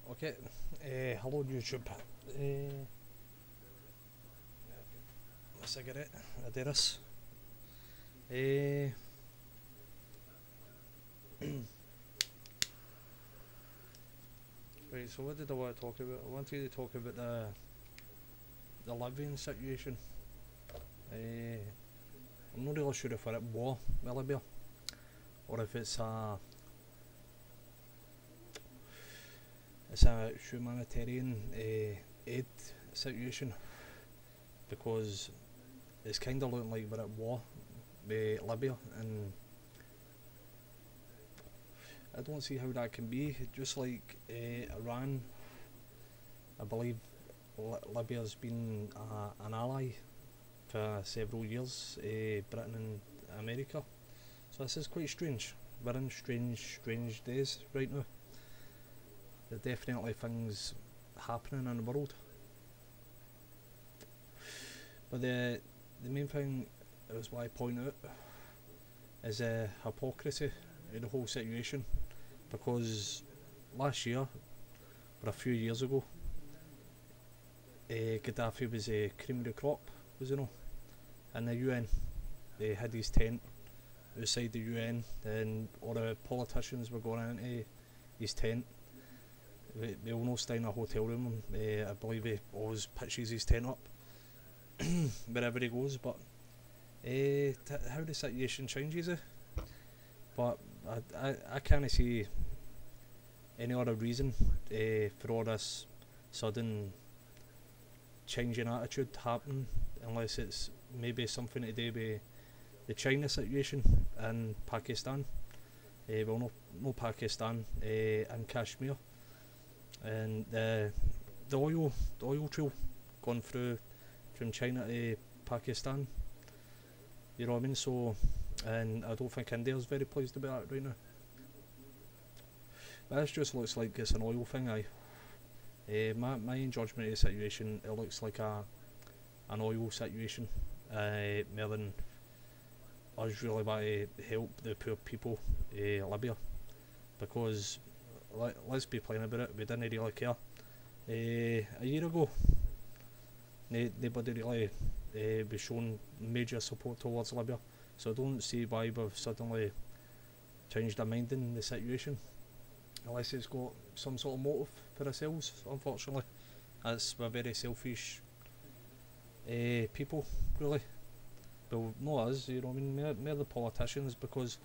Okay, hello YouTube. A cigarette, a Deris. Right, so what did I want to talk about? I wanted to talk about the Libyan situation. I'm not really sure if we're at war with Libya or if it's a humanitarian aid situation, because it's kind of looking like we're at war with Libya, and I don't see how that can be. Just like Iran, I believe Libya's been an ally for several years, Britain and America. So this is quite strange. We're in strange days right now. There are definitely things happening in the world. But the main thing is what I point out is the hypocrisy of the whole situation, because last year, or a few years ago, Gaddafi was a cream of the crop, was he not? And the UN, they had his tent outside the UN, and all the politicians were going into his tent. They all know stay in a hotel room. I believe he always pitches his tent up wherever he goes. But how the situation changes it. But I can't see any other reason for all this sudden change in attitude happening, unless it's maybe something to do with the China situation in Pakistan. Well, no Pakistan, and Kashmir, and the oil trail going through from China to Pakistan. You know what I mean? So, and I don't think India's very pleased about that right now. But this just looks like it's an oil thing. My judgment of the situation, it looks like an oil situation, more than us really want to help the poor people of Libya, because let's be plain about it, we didn't really care. A year ago, nobody really was shown major support towards Libya, so I don't see why we've suddenly changed our mind in the situation, unless it's got some sort of motive for ourselves. Unfortunately, we're very selfish people, really. Well, not us, you know what I mean, more the politicians, because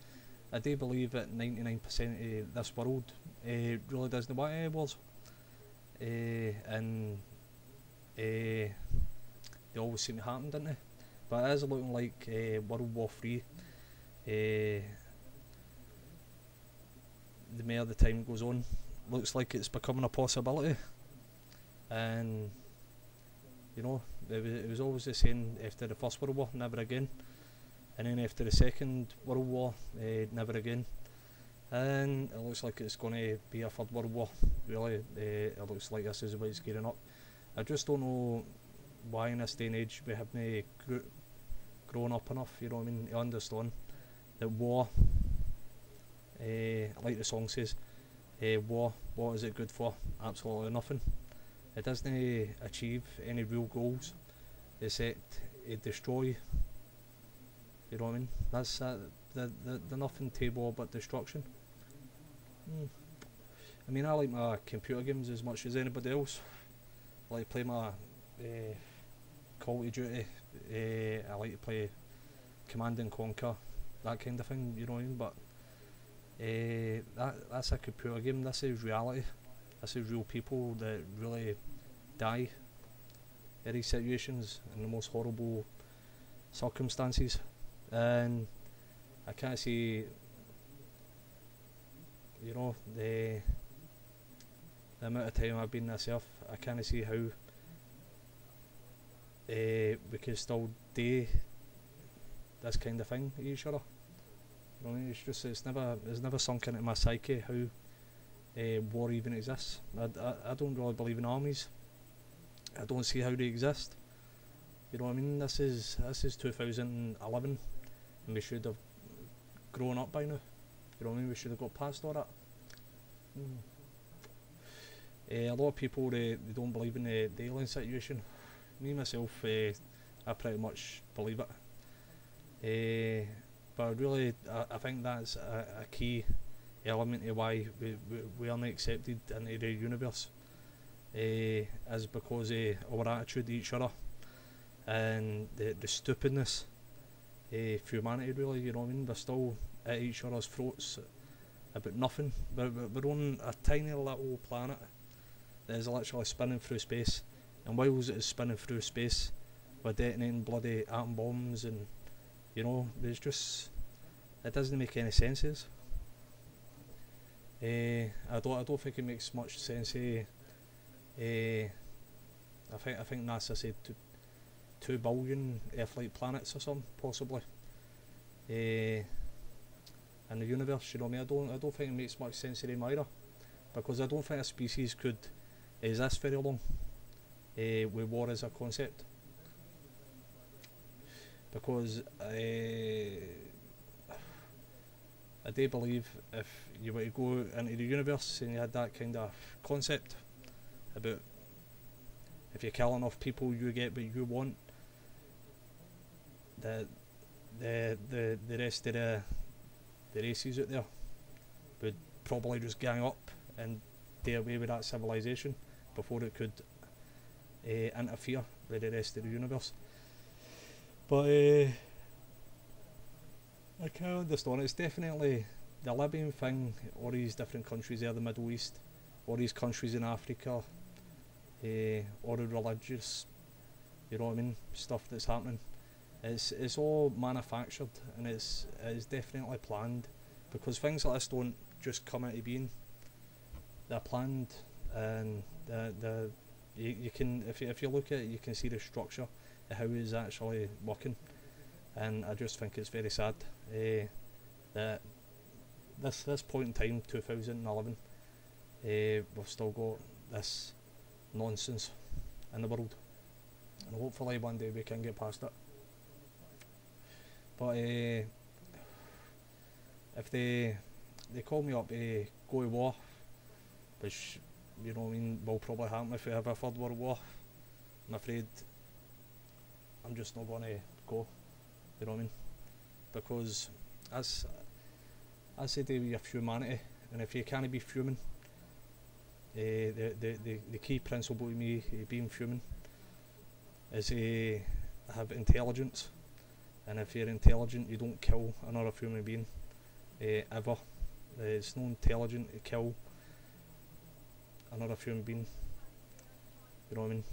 I do believe that 99% of this world really doesn't want any wars, and they always seem to happen, don't they? But it is looking like World War III. The more the time goes on, looks like it's becoming a possibility. And you know, it was always the same after the First World War, never again. And then after the Second World War, never again. And it looks like it's going to be a Third World War, really. It looks like this is what it's gearing up. I just don't know why in this day and age we haven't grown up enough, you know what I mean, to understand that war, like the song says, war, what is it good for? Absolutely nothing. It doesn't achieve any real goals except destroy. You know what I mean? That's the nothing to war but destruction. I mean, I like my computer games as much as anybody else. I like to play my Call of Duty. I like to play Command and Conquer, that kind of thing. You know what I mean? But that's a computer game. This is reality. This is real people that really die in these situations in the most horrible circumstances, and I can't see, you know, the amount of time I've been in this earth, I can't see how we can still do this kind of thing to each other. You know, it's never sunk into my psyche how war even exists. I don't really believe in armies. I don't see how they exist. You know what I mean? This is 2011, and we should have grown up by now. You know what I mean? We should have got past all that. A lot of people they don't believe in the alien situation. Me myself, I pretty much believe it. But really, I think that's a key element of why we aren't accepted into the universe, is because of our attitude to each other and the stupidness of humanity, really, you know what I mean? We're still at each other's throats about nothing. We're on a tiny little planet that is literally spinning through space, and whilst it is spinning through space, we're detonating bloody atom bombs, and you know, there's just, it doesn't make any sense. I don't think it makes much sense. I think NASA said 2 billion Earth-like planets or something, possibly. In the universe, you know what I mean? I don't think it makes much sense to them either, because I don't think a species could exist very long with war as a concept. Because I do believe if you were to go into the universe and you had that kind of concept about if you kill enough people you get what you want, the rest of the races out there would probably just gang up and do away with that civilization before it could interfere with the rest of the universe. But I can't understand. It's definitely the Libyan thing, all these different countries there, the Middle East, all these countries in Africa, all the religious, you know what I mean, stuff that's happening. It's all manufactured, and it's definitely planned, because things like this don't just come into being. They're planned, and you can, if you look at it, you can see the structure of how it's actually working, and I just think it's very sad that this point in time, 2011, we've still got this nonsense in the world, and hopefully one day we can get past it. But if they call me up to go to war, which, you know what I mean, will probably happen if we have a 3rd World War, I'm afraid I'm just not going to go, you know what I mean? Because as they do with humanity, and if you can't be human, the key principle to me being human is to have intelligence. And if you're intelligent, you don't kill another human being ever. It's not intelligent to kill another human being, you know what I mean?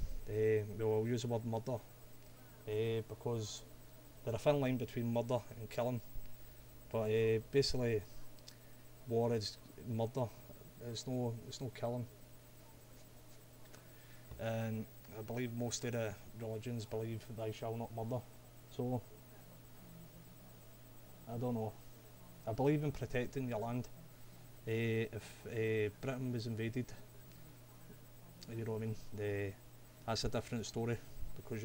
We'll use the word murder because there's a thin line between murder and killing, but basically war is murder. It's no killing. And I believe most of the religions believe thou shalt not murder, so I don't know. I believe in protecting your land. If Britain was invaded, you know what I mean, that's a different story, because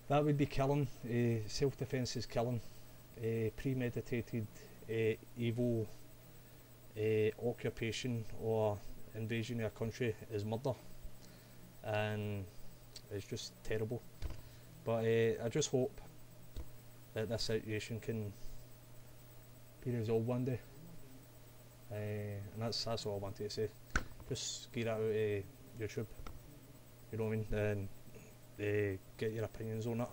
that would be killing. Self-defence is killing. Premeditated evil occupation or invasion of a country is murder, and it's just terrible. But I just hope that this situation can be resolved one day, and that's all I wanted to say. Just get that out of YouTube, you know what I mean, and get your opinions on it.